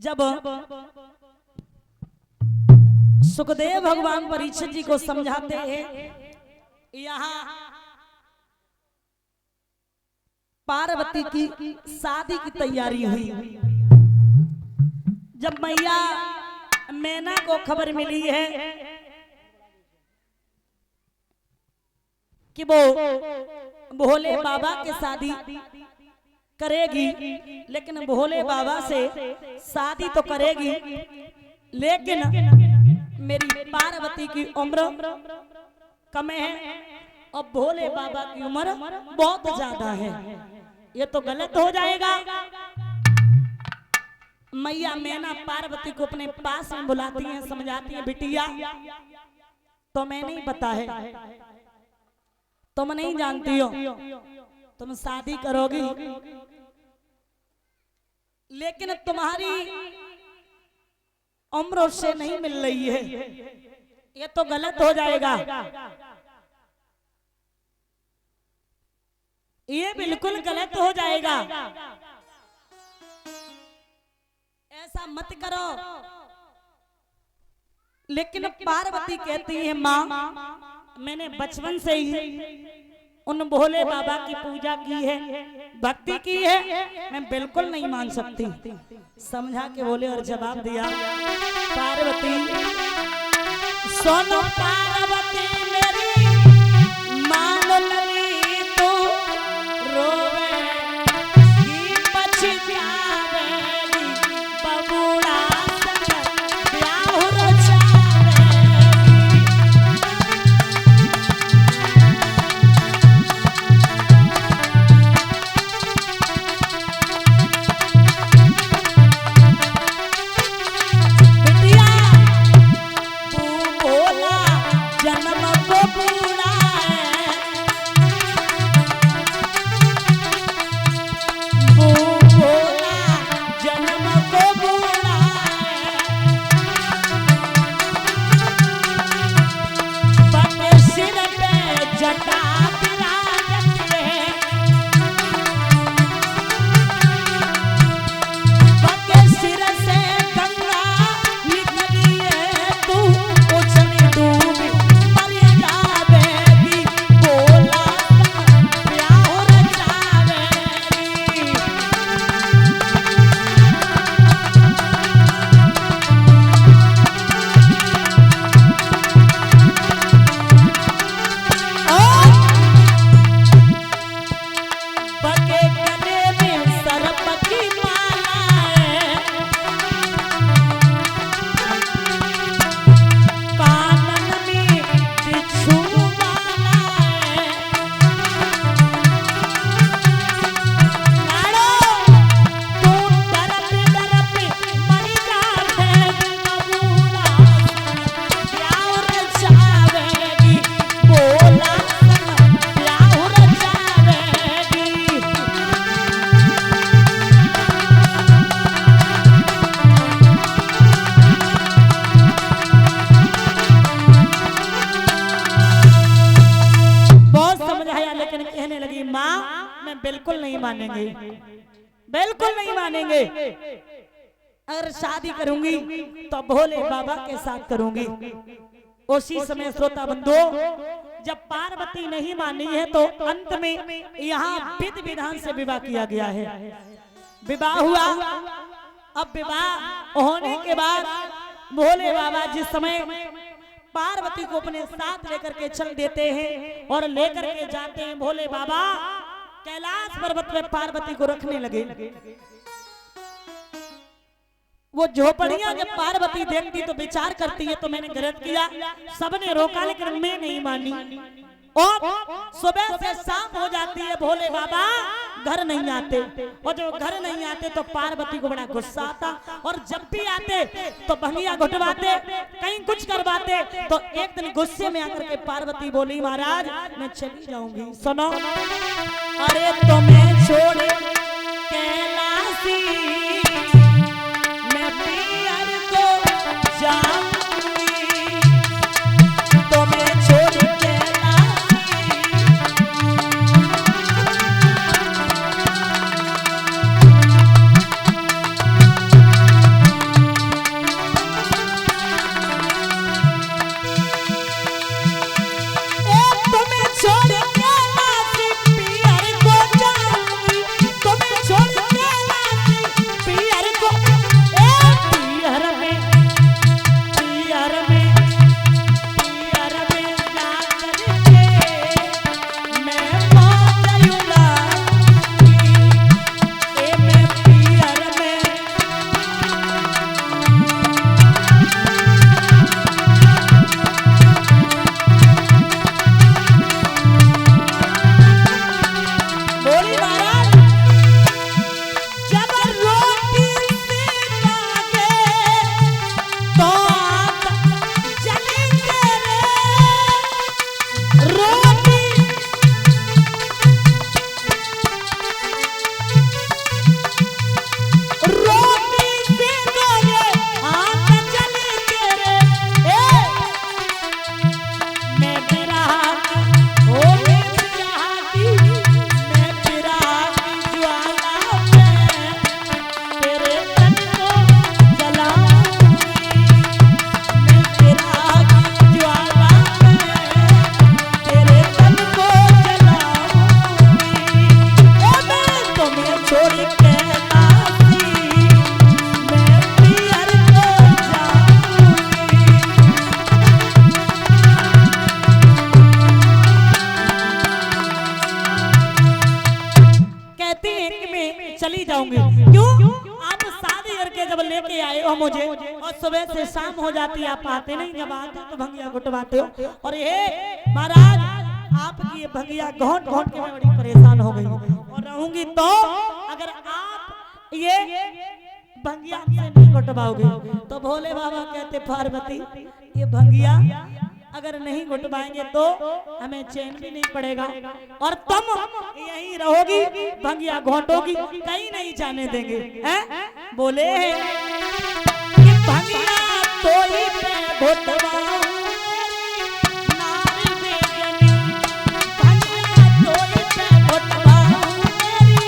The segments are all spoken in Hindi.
जब सुखदेव भगवान परीक्षित जी को समझाते हैं, यहाँ पार्वती की शादी की तैयारी हुई। जब मैया मैना को खबर मिली है कि वो भोले बाबा के शादी करेगी, लेकिन भोले बाबा से शादी तो करेगी, लेकिन मेरी पार्वती की उम्र कम है और भोले बाबा की उम्र बहुत ज्यादा है, ये तो गलत हो जाएगा। मैया मैना पार्वती को अपने पास में बुलाती हैं, समझाती हैं, बिटिया तो मैं नहीं पता है, तुम नहीं जानती हो, तुम शादी करोगी लेकिन तुम्हारी उम्र उससे नहीं मिल रही है, ये तो गलत हो जाएगा, ये बिल्कुल गलत हो जाएगा, ऐसा मत करो। लेकिन पार्वती कहती है, माँ मैंने बचपन से ही उन भोले बाबा की पूजा की है, भक्ति की है, मैं बिल्कुल नहीं मान सकती। समझा के बोले और जवाब दिया, पार्वती सुनो पार्वती मेरी मान लली तो रोवे की पछतावेगी बबूढ़ा ब्याह रचावेगी। बिटिया तू बोला जन्म को बूढ़ा है, वो बोला जन्म को बूढ़ा है, पग सिर पे जटा विराजत है, पग सिर से गंगा निकली है, तू उछली डूबी मर जावेगी, बोला ब्याह रचावेगी। पके गले में सर्प की माला है, कानन में बिच्छू माला है, लाड़ो तू डरत मर जावेगी, बबूढ़ा ब्याह रचावेगी, बोला ब्याह रचावेगी। बहुत समझाया लेकिन कहने लगी, माँ मैं बिल्कुल नहीं मानेंगे, बिल्कुल नहीं मानेंगे, अगर शादी करूंगी तो भोले बाबा के साथ करूंगी। उसी समय श्रोता बंधु, जब पार्वती नहीं मानी है तो अंत में यहाँ विधि विधान से विवाह किया गया है। विवाह हुआ, अब विवाह होने के बाद भोले बाबा जिस समय पार्वती को अपने साथ लेकर के चल देते हैं और लेकर के जाते हैं, भोले बाबा कैलाश पर्वत में पार्वती को रखने लगे। वो झोपड़ियां जब पार्वती देखती तो विचार करती है तो मैंने गलत किया, सबने रोका लेकिन मैं नहीं मानी। और सुबह से शाम हो जाती है, भोले बाबा घर नहीं आते, और जब घर नहीं आते तो पार्वती को बड़ा गुस्सा आता, और जब भी आते तो भंगिया घुटवाते, कहीं कुछ करवाते। तो एक दिन गुस्से में आकर के पार्वती बोली, महाराज मैं चली जाऊंगी। सुनो, अरे तुम्हें छोड़ कैलाशी मैं पियर को जाऊंगी, तुम्हें छोड़ कैलाशी लेके आए हो मुझे, और सुबह से शाम हो जाती है, आप आते नहीं, जब आते तो भंगिया घुटवाते हो। और ये महाराज आपकी ये भंगिया घोंट घोंट के मैं बड़ी परेशान हो गई और रहूंगी, तो अगर आप ये भंगिया से नहीं घुटवाओगे तो भोले बाबा कहते पार्वती ये भंगिया अगर नहीं घुटवाएंगे तो हमें चैन भी नहीं पड़ेगा और तुम यहीं रहोगी, भंगिया घोटोगी, कहीं नहीं जाने देंगे। हैं? बोले कि भंगिया तोई पे घुटवाओ नारी बेजनी, भंगिया तोई पे घुटवाओ मेरी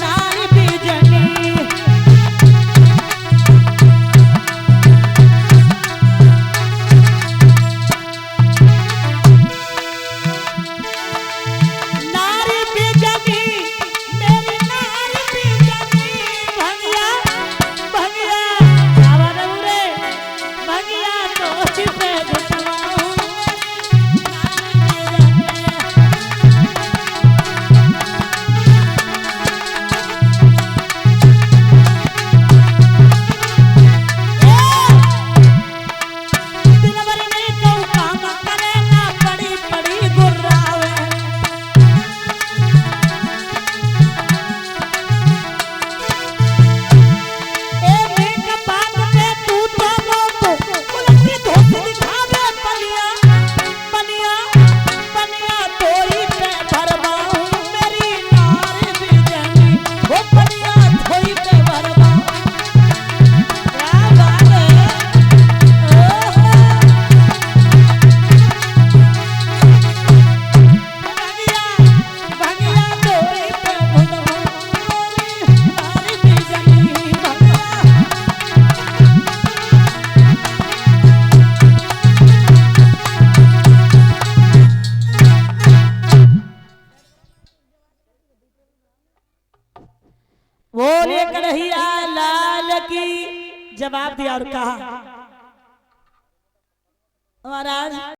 नारी बेजनी। बोले कन्हैया लाल की। जवाब दिया और कहा महाराज